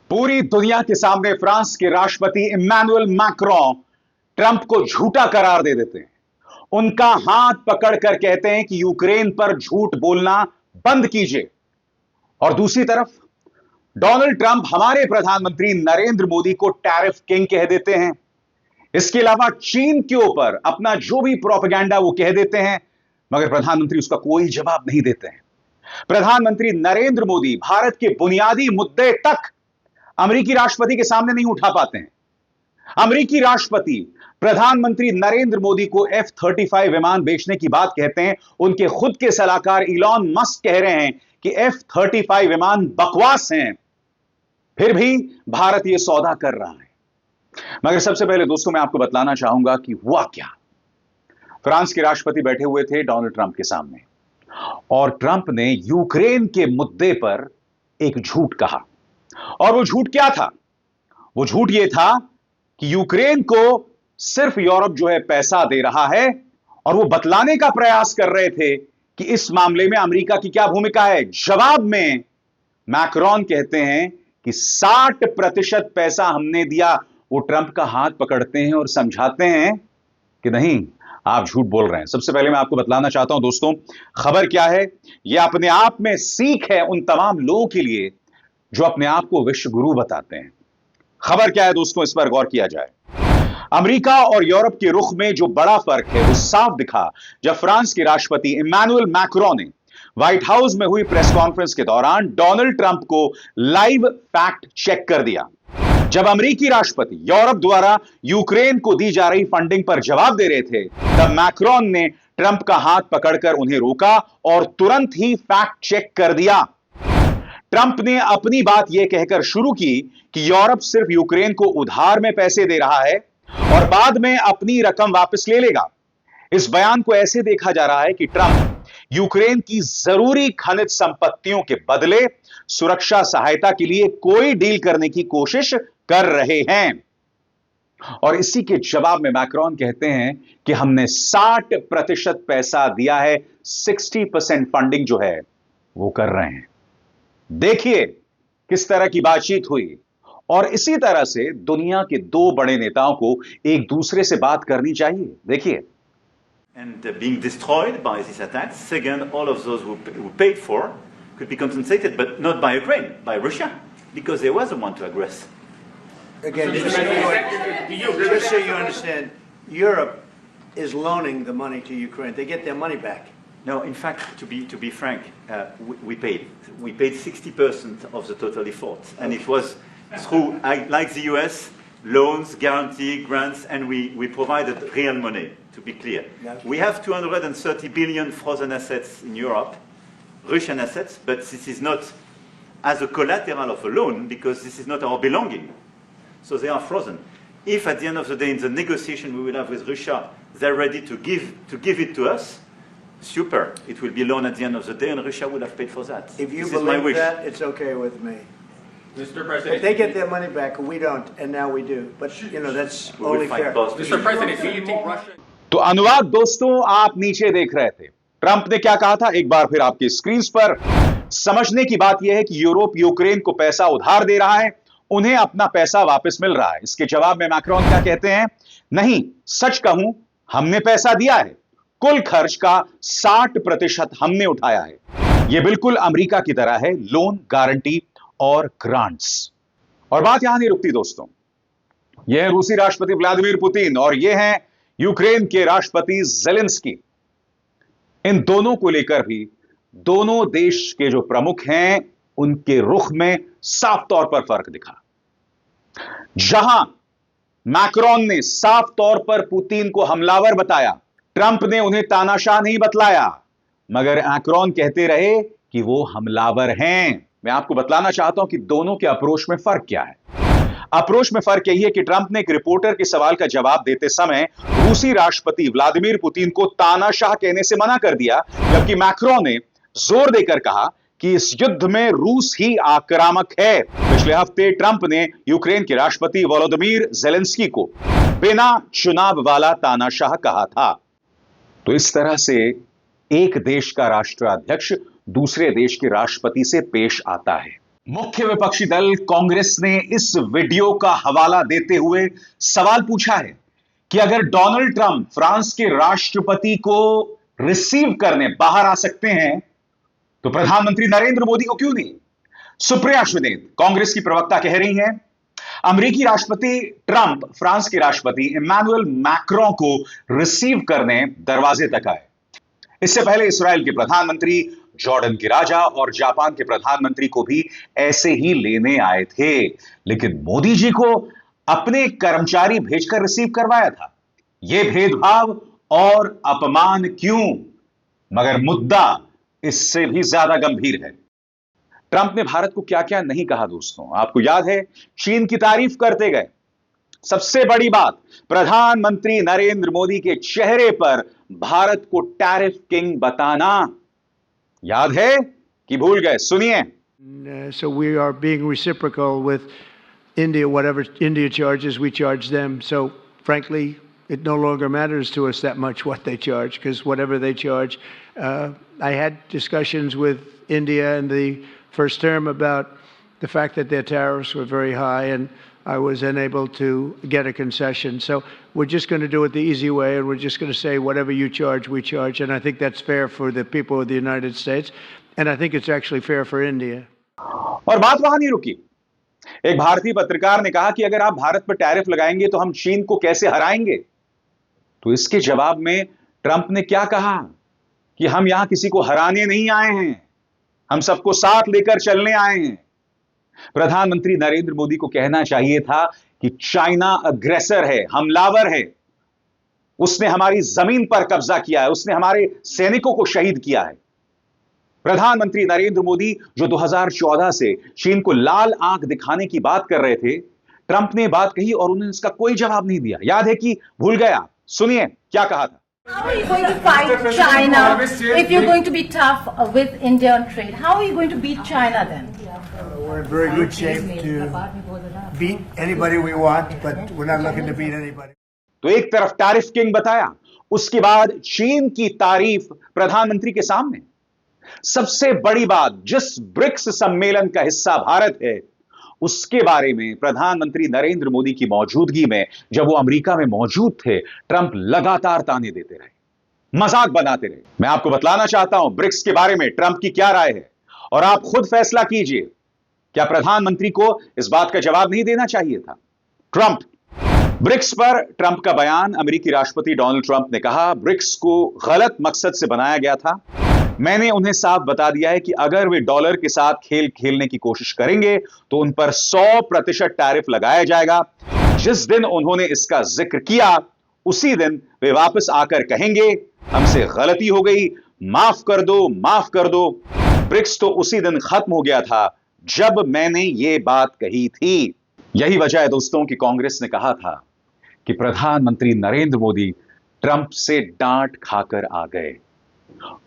पूरी दुनिया के सामने फ्रांस के राष्ट्रपति इमैनुअल मैक्रों ट्रंप को झूठा करार दे देते हैं। उनका हाथ पकड़कर कहते हैं कि यूक्रेन पर झूठ बोलना बंद कीजिए। और दूसरी तरफ डोनाल्ड ट्रंप हमारे प्रधानमंत्री नरेंद्र मोदी को टैरिफ किंग कह देते हैं। इसके अलावा चीन के ऊपर अपना जो भी प्रोपेगेंडा वो कह देते हैं, मगर प्रधानमंत्री उसका कोई जवाब नहीं देते हैं। प्रधानमंत्री नरेंद्र मोदी भारत के बुनियादी मुद्दे तक अमेरिकी राष्ट्रपति के सामने नहीं उठा पाते हैं। अमेरिकी राष्ट्रपति प्रधानमंत्री नरेंद्र मोदी को F-35 विमान बेचने की बात कहते हैं। उनके खुद के सलाहकार इलॉन मस्क कह रहे हैं कि F-35 विमान बकवास हैं, फिर भी भारत यह सौदा कर रहा है। मगर सबसे पहले दोस्तों मैं आपको बतलाना चाहूंगा कि हुआ क्या। फ्रांस के राष्ट्रपति बैठे हुए थे डोनाल्ड ट्रंप के सामने और ट्रंप ने यूक्रेन के मुद्दे पर एक झूठ कहा। और वो झूठ क्या था? वो झूठ ये था कि यूक्रेन को सिर्फ यूरोप जो है पैसा दे रहा है, और वो बतलाने का प्रयास कर रहे थे कि इस मामले में अमेरिका की क्या भूमिका है। जवाब में मैक्रोन कहते हैं कि 60% पैसा हमने दिया। वो ट्रंप का हाथ पकड़ते हैं और समझाते हैं कि नहीं, आप झूठ बोल रहे हैं। सबसे पहले मैं आपको बतलाना चाहता हूं दोस्तों, खबर क्या है। यह अपने आप में सीख है उन तमाम लोगों के लिए जो अपने आप को विश्व गुरु बताते हैं। खबर क्या है दोस्तों, इस पर गौर किया जाए। अमेरिका और यूरोप के रुख में जो बड़ा फर्क है वो साफ दिखा जब फ्रांस के राष्ट्रपति इमैनुअल मैक्रों ने व्हाइट हाउस में हुई प्रेस कॉन्फ्रेंस के दौरान डोनाल्ड ट्रंप को लाइव फैक्ट चेक कर दिया। जब अमेरिकी राष्ट्रपति यूरोप द्वारा यूक्रेन को दी जा रही फंडिंग पर जवाब दे रहे थे, तब मैक्रोन ने ट्रंप का हाथ पकड़कर उन्हें रोका और तुरंत ही फैक्ट चेक कर दिया। ट्रंप ने अपनी बात यह कहकर शुरू की कि यूरोप सिर्फ यूक्रेन को उधार में पैसे दे रहा है और बाद में अपनी रकम वापस ले लेगा। इस बयान को ऐसे देखा जा रहा है कि ट्रंप यूक्रेन की जरूरी खनिज संपत्तियों के बदले सुरक्षा सहायता के लिए कोई डील करने की कोशिश कर रहे हैं। और इसी के जवाब में मैक्रोन कहते हैं कि हमने 60% पैसा दिया है, 60% फंडिंग जो है वो कर रहे हैं। देखिए किस तरह की बातचीत हुई। और इसी तरह से दुनिया के दो बड़े नेताओं को एक दूसरे से बात करनी चाहिए। देखिए। And being destroyed by these attacks. Second, all of those who paid for could be compensated, but not by Ukraine, by Russia, because they were the one to aggress. Again, just so you understand, Europe is loaning the money to Ukraine. They get their money back. No, in fact, to be frank, we paid. We paid 60% of the total effort, and it was through, like the US, loans, guarantee, grants, and we provided real money, to be clear. We have 230 billion frozen assets in Europe, Russian assets, but this is not as a collateral of a loan because this is not our belonging. So they are frozen. If at the end of the day in the negotiation we will have with Russia, they're ready to give it to us, super. It will be loan at the end of the day and Russia will have paid for that. If you believe that, it's okay with me. Mr. President, if they get their money back, we don't, and now we do. But you know that's only fair. Mr. President, do you think Russia? तो अनुवाद दोस्तों आप नीचे देख रहे थे। Trump ने क्या कहा था, एक बार फिर आपकी स्क्रीन पर। समझने की बात यह है कि यूरोप यूक्रेन को पैसा उधार दे रहा है, उन्हें अपना पैसा वापस मिल रहा है। इसके जवाब में मैक्रोन क्या कहते हैं, नहीं, सच कहूं हमने पैसा दिया है, कुल खर्च का 60% हमने उठाया है। यह बिल्कुल अमेरिका की तरह है, लोन, गारंटी और ग्रांट्स। और बात यहां नहीं रुकती दोस्तों। यह है रूसी राष्ट्रपति व्लादिमीर पुतिन और यह है यूक्रेन के राष्ट्रपति ज़ेलेंस्की। इन दोनों को लेकर भी दोनों देश के जो प्रमुख हैं उनके रुख में साफ तौर पर फर्क दिखा। जहां मैक्रोन ने साफ तौर पर पुतिन को हमलावर बताया, ट्रंप ने उन्हें तानाशाह नहीं बतलाया, मगर मैक्रोन कहते रहे कि वो हमलावर हैं। मैं आपको बतलाना चाहता हूं कि दोनों के अप्रोच में फर्क क्या है। अप्रोच में फर्क यही है कि ट्रंप ने एक रिपोर्टर के सवाल का जवाब देते समय रूसी राष्ट्रपति व्लादिमीर पुतिन को तानाशाह कहने से मना कर दिया, जबकि मैक्रोन ने जोर देकर कहा कि इस युद्ध में रूस ही आक्रामक है। पिछले हफ्ते ट्रंप ने यूक्रेन के राष्ट्रपति वोलोदिमीर ज़ेलेंस्की को बिना चुनाव वाला तानाशाह कहा था। तो इस तरह से एक देश का राष्ट्राध्यक्ष दूसरे देश के राष्ट्रपति से पेश आता है। मुख्य विपक्षी दल कांग्रेस ने इस वीडियो का हवाला देते हुए सवाल पूछा है कि अगर डोनाल्ड ट्रंप फ्रांस के राष्ट्रपति को रिसीव करने बाहर आ सकते हैं तो प्रधानमंत्री नरेंद्र मोदी को क्यों नहीं। सुप्रिया श्रीनेत कांग्रेस की प्रवक्ता कह रही हैं, अमेरिकी राष्ट्रपति ट्रंप फ्रांस के राष्ट्रपति इमैनुअल मैक्रों को रिसीव करने दरवाजे तक आए। इससे पहले इस्राएल के प्रधानमंत्री, जॉर्डन के राजा और जापान के प्रधानमंत्री को भी ऐसे ही लेने आए थे, लेकिन मोदी जी को अपने कर्मचारी भेजकर रिसीव करवाया था। यह भेदभाव और अपमान क्यों? मगर मुद्दा इससे भी ज्यादा गंभीर है। ट्रंप ने भारत को क्या क्या नहीं कहा दोस्तों, आपको याद है? चीन की तारीफ करते गए। सबसे बड़ी बात, प्रधानमंत्री नरेंद्र मोदी के चेहरे पर भारत को टैरिफ किंग बताना। याद है कि भूल गए? सुनिए। So we are being reciprocal with India. Whatever India charges, we charge them. So frankly, it no longer matters to us that much what they charge, because whatever they charge, I had discussions with India in the first term about the fact that their tariffs were very high, and I was unable to get a concession. So we're just going to do it the easy way, and we're just going to say whatever you charge, we charge. And I think that's fair for the people of the United States, and I think it's actually fair for India. और बात वहां नहीं रुकी। एक भारतीय पत्रकार ने कहा कि अगर आप भारत पर टैरिफ लगाएंगे तो हम चीन को कैसे हराएंगे? तो इसके जवाब में ट्रंप ने क्या कहा कि हम यहां किसी को हराने नहीं आए हैं, हम सबको साथ लेकर चलने आए हैं। प्रधानमंत्री नरेंद्र मोदी को कहना चाहिए था कि चाइना अग्रेसर है, हमलावर है, उसने हमारी जमीन पर कब्जा किया है, उसने हमारे सैनिकों को शहीद किया है। प्रधानमंत्री नरेंद्र मोदी जो 2014 से चीन को लाल आंख दिखाने की बात कर रहे थे, ट्रंप ने बात कही और उन्होंने इसका कोई जवाब नहीं दिया। याद है कि भूल गया? सुनिए क्या कहा था। How are you going to fight China if you're going to be tough with India on trade? How are you going to beat China then? We're in very good shape to beat anybody we want, but we're not looking to beat anybody. तो एक तरफ tariff king बताया, उसके बाद चीन की तारीफ प्रधानमंत्री के सामने। सबसे बड़ी बात, जिस ब्रिक्स सम्मेलन का हिस्सा भारत है, उसके बारे में प्रधानमंत्री नरेंद्र मोदी की मौजूदगी में जब वो अमेरिका में मौजूद थे, ट्रंप लगातार ताने देते रहे, मजाक बनाते रहे। मैं आपको बतलाना चाहता हूं ब्रिक्स के बारे में ट्रंप की क्या राय है, और आप खुद फैसला कीजिए। क्या प्रधानमंत्री को इस बात का जवाब नहीं देना चाहिए था? ट्रंप, ब्रिक्स पर ट्रंप का बयान। अमेरिकी राष्ट्रपति डोनाल्ड ट्रंप ने कहा, ब्रिक्स को गलत मकसद से बनाया गया था। मैंने उन्हें साफ बता दिया है कि अगर वे डॉलर के साथ खेल खेलने की कोशिश करेंगे तो उन पर 100% टैरिफ लगाया जाएगा। जिस दिन उन्होंने इसका जिक्र किया, उसी दिन वे वापस आकर कहेंगे, हमसे गलती हो गई, माफ कर दो, माफ कर दो। ब्रिक्स तो उसी दिन खत्म हो गया था जब मैंने ये बात कही थी। यही वजह है दोस्तों कि कांग्रेस ने कहा था कि प्रधानमंत्री नरेंद्र मोदी ट्रंप से डांट खाकर आ गए।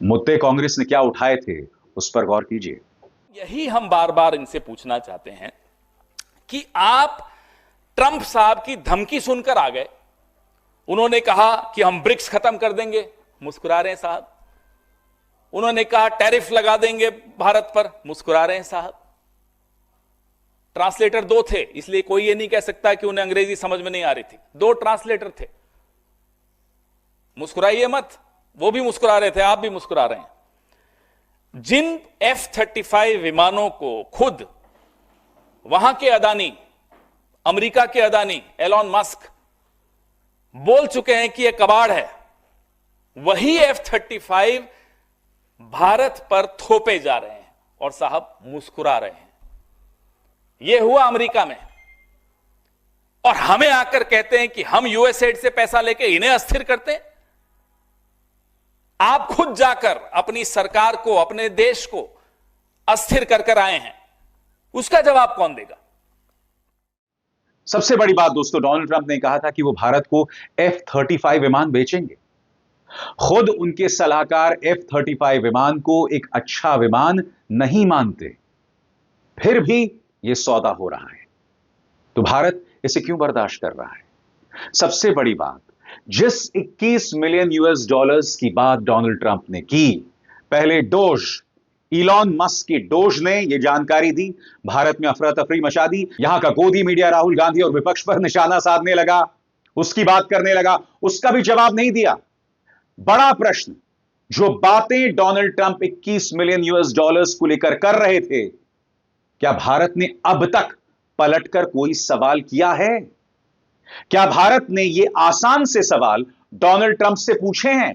मुद्दे कांग्रेस ने क्या उठाए थे, उस पर गौर कीजिए। यही हम बार बार इनसे पूछना चाहते हैं कि आप ट्रंप साहब की धमकी सुनकर आ गए। उन्होंने कहा कि हम ब्रिक्स खत्म कर देंगे, मुस्कुरा रहे हैं साहब। उन्होंने कहा टैरिफ लगा देंगे भारत पर, मुस्कुरा रहे हैं साहब। ट्रांसलेटर दो थे, इसलिए कोई ये नहीं कह सकता कि उन्हें अंग्रेजी समझ में नहीं आ रही थी। दो ट्रांसलेटर थे, मुस्कुराइए मत। वो भी मुस्कुरा रहे थे, आप भी मुस्कुरा रहे हैं। जिन F-35 विमानों को खुद वहां के अदानी, अमेरिका के अदानी एलॉन मस्क बोल चुके हैं कि यह कबाड़ है, वही F-35 भारत पर थोपे जा रहे हैं और साहब मुस्कुरा रहे हैं। यह हुआ अमेरिका में, और हमें आकर कहते हैं कि हम यूएसएड से पैसा लेके इन्हें अस्थिर करते हैं। आप खुद जाकर अपनी सरकार को, अपने देश को अस्थिर कर आए हैं, उसका जवाब कौन देगा? सबसे बड़ी बात दोस्तों, डोनाल्ड ट्रंप ने कहा था कि वो भारत को F-35 विमान बेचेंगे। खुद उनके सलाहकार F-35 विमान को एक अच्छा विमान नहीं मानते, फिर भी यह सौदा हो रहा है। तो भारत इसे क्यों बर्दाश्त कर रहा है? सबसे बड़ी बात, जिस 21 मिलियन US डॉलर्स की बात डोनाल्ड ट्रंप ने की, पहले डोज इलॉन मस्क की डोज ने यह जानकारी दी, भारत में अफरा तफरी मचा दी, यहां का गोदी मीडिया राहुल गांधी और विपक्ष पर निशाना साधने लगा, उसकी बात करने लगा, उसका भी जवाब नहीं दिया। बड़ा प्रश्न, जो बातें Donald Trump 21 million US dollars को लेकर कर रहे थे, क्या भारत ने अब तक पलटकर कोई सवाल किया है? क्या भारत ने यह आसान से सवाल डोनाल्ड ट्रंप से पूछे हैं?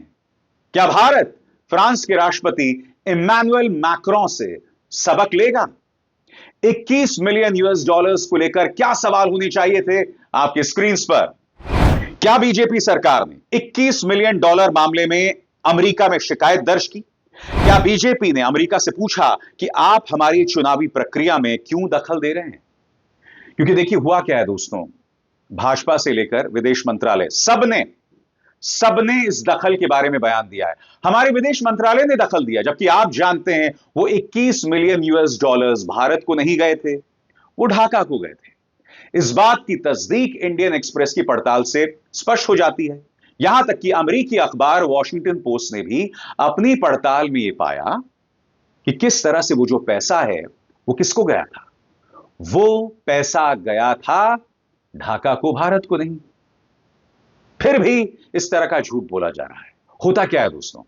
क्या भारत फ्रांस के राष्ट्रपति इमैनुअल मैक्रों से सबक लेगा? 21 मिलियन यूएस डॉलर्स को लेकर क्या सवाल होने चाहिए थे आपके स्क्रीन पर? क्या बीजेपी सरकार ने 21 मिलियन डॉलर मामले में अमेरिका में शिकायत दर्ज की? क्या बीजेपी ने अमेरिका से पूछा कि आप हमारी चुनावी प्रक्रिया में क्यों दखल दे रहे हैं? क्योंकि देखिए हुआ क्या है दोस्तों, भाजपा से लेकर विदेश मंत्रालय सबने इस दखल के बारे में बयान दिया है। हमारे विदेश मंत्रालय ने दखल दिया, जबकि आप जानते हैं वो 21 मिलियन यूएस डॉलर्स भारत को नहीं गए थे, वो ढाका को गए थे। इस बात की तस्दीक इंडियन एक्सप्रेस की पड़ताल से स्पष्ट हो जाती है। यहां तक कि अमेरिकी अखबार वॉशिंगटन पोस्ट ने भी अपनी पड़ताल में यह पाया कि किस तरह से वो जो पैसा है वो किसको गया था। वो पैसा गया था ढाका को, भारत को नहीं। फिर भी इस तरह का झूठ बोला जा रहा है। होता क्या है दोस्तों,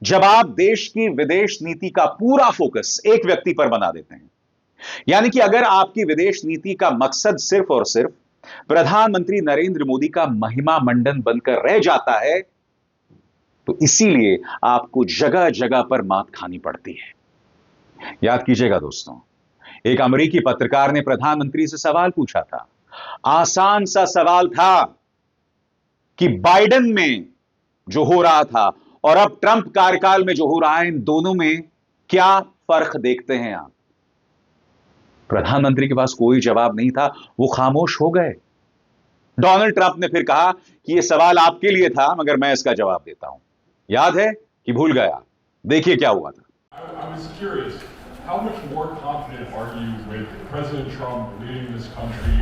जब आप देश की विदेश नीति का पूरा फोकस एक व्यक्ति पर बना देते हैं, यानी कि अगर आपकी विदेश नीति का मकसद सिर्फ और सिर्फ प्रधानमंत्री नरेंद्र मोदी का महिमा मंडन बनकर रह जाता है, तो इसीलिए आपको जगह जगह पर मात खानी पड़ती है। याद कीजिएगा दोस्तों, एक अमेरिकी पत्रकार ने प्रधानमंत्री से सवाल पूछा था, आसान सा सवाल था कि बाइडेन में जो हो रहा था और अब ट्रंप कार्यकाल में जो हो रहा है, इन दोनों में क्या फर्क देखते हैं आप? प्रधानमंत्री के पास कोई जवाब नहीं था, वो खामोश हो गए। डोनाल्ड ट्रंप ने फिर कहा कि यह सवाल आपके लिए था, मगर मैं इसका जवाब देता हूं। याद है कि भूल गया? देखिए क्या हुआ था। I was curious, how much more confident are you with President Trump leading this country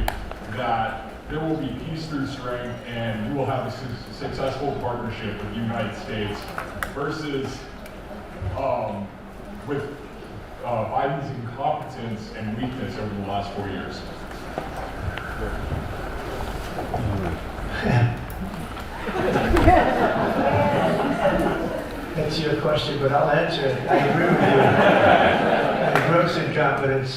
that there will be peace through strength and you will have a successful partnership with the United States versus with Biden's incompetence and weakness over the last 4 years? That's your question, but I'll answer it. I agree with you. Gross incompetence.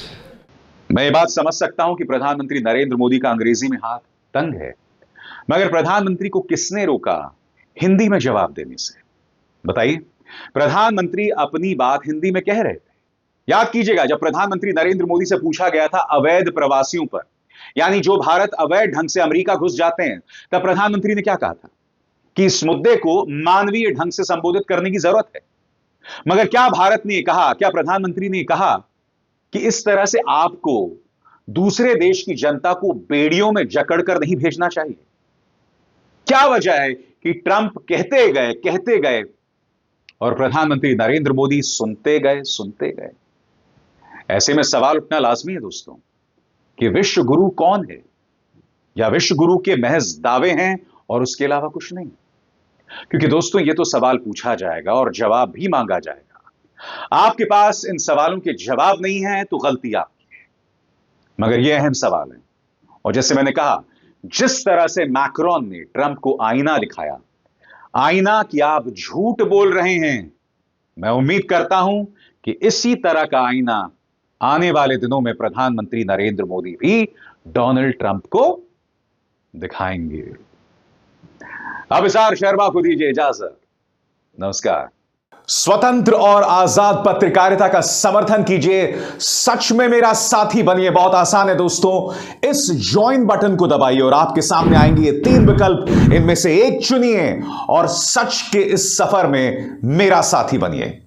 मैं ये बात समझ सकता हूं कि प्रधानमंत्री नरेंद्र मोदी का अंग्रेजी में हाथ तंग है, मगर प्रधानमंत्री को किसने रोका हिंदी में जवाब देने से? बताइए। प्रधानमंत्री अपनी बात हिंदी में कह रहे थे। याद कीजिएगा, जब प्रधानमंत्री नरेंद्र मोदी से पूछा गया था अवैध प्रवासियों पर, यानी जो भारत अवैध ढंग से अमेरिका घुस जाते हैं, तब प्रधानमंत्री ने क्या कहा था कि इस मुद्दे को मानवीय ढंग से संबोधित करने की जरूरत है। मगर क्या भारत ने कहा, क्या प्रधानमंत्री ने कहा कि इस तरह से आपको दूसरे देश की जनता को बेड़ियों में जकड़कर नहीं भेजना चाहिए? क्या वजह है कि ट्रंप कहते गए और प्रधानमंत्री नरेंद्र मोदी सुनते गए? ऐसे में सवाल उठना लाजमी है दोस्तों कि विश्व गुरु कौन है, या विश्व गुरु के महज दावे हैं और उसके अलावा कुछ नहीं? क्योंकि दोस्तों ये तो सवाल पूछा जाएगा और जवाब भी मांगा जाएगा। आपके पास इन सवालों के जवाब नहीं है तो गलती आपकी है, मगर ये अहम सवाल है। और जैसे मैंने कहा, जिस तरह से मैक्रोन ने ट्रंप को आईना दिखाया, आईना कि आप झूठ बोल रहे हैं, मैं उम्मीद करता हूं कि इसी तरह का आईना आने वाले दिनों में प्रधानमंत्री नरेंद्र मोदी भी डोनाल्ड ट्रंप को दिखाएंगे। अभिसार शर्मा को दीजिए इजाजत। नमस्कार। स्वतंत्र और आजाद पत्रकारिता का समर्थन कीजिए, सच में मेरा साथी बनिए। बहुत आसान है दोस्तों, इस ज्वाइन बटन को दबाइए और आपके सामने आएंगे ये 3 विकल्प, इनमें से एक चुनिए और सच के इस सफर में मेरा साथी बनिए।